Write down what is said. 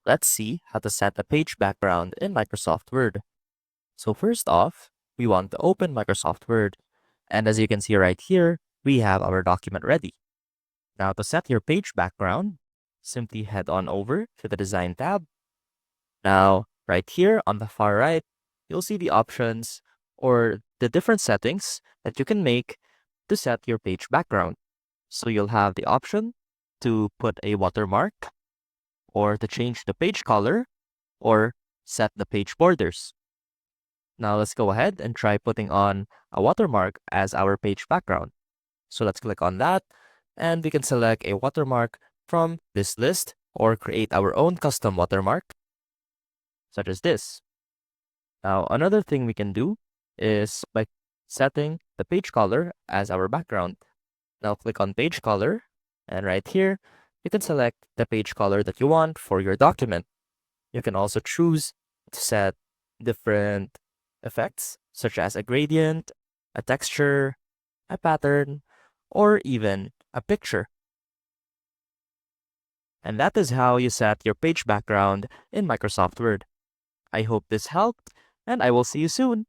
Let's see how to set a page background in Microsoft Word. So first off, we want to open Microsoft Word. And as you can see right here, we have our document ready. Now to set your page background, simply head on over to the Design tab. Now, right here on the far right, you'll see the options or the different settings that you can make to set your page background. So you'll have the option to put a watermark or to change the page color or set the page borders. Now let's go ahead and try putting on a watermark as our page background. So let's click on that and we can select a watermark from this list or create our own custom watermark, such as this. Now another thing we can do is by setting the page color as our background. Now click on page color and right here, you can select the page color that you want for your document. You can also choose to set different effects, such as a gradient, a texture, a pattern, or even a picture. And that is how you set your page background in Microsoft Word. I hope this helped, and I will see you soon.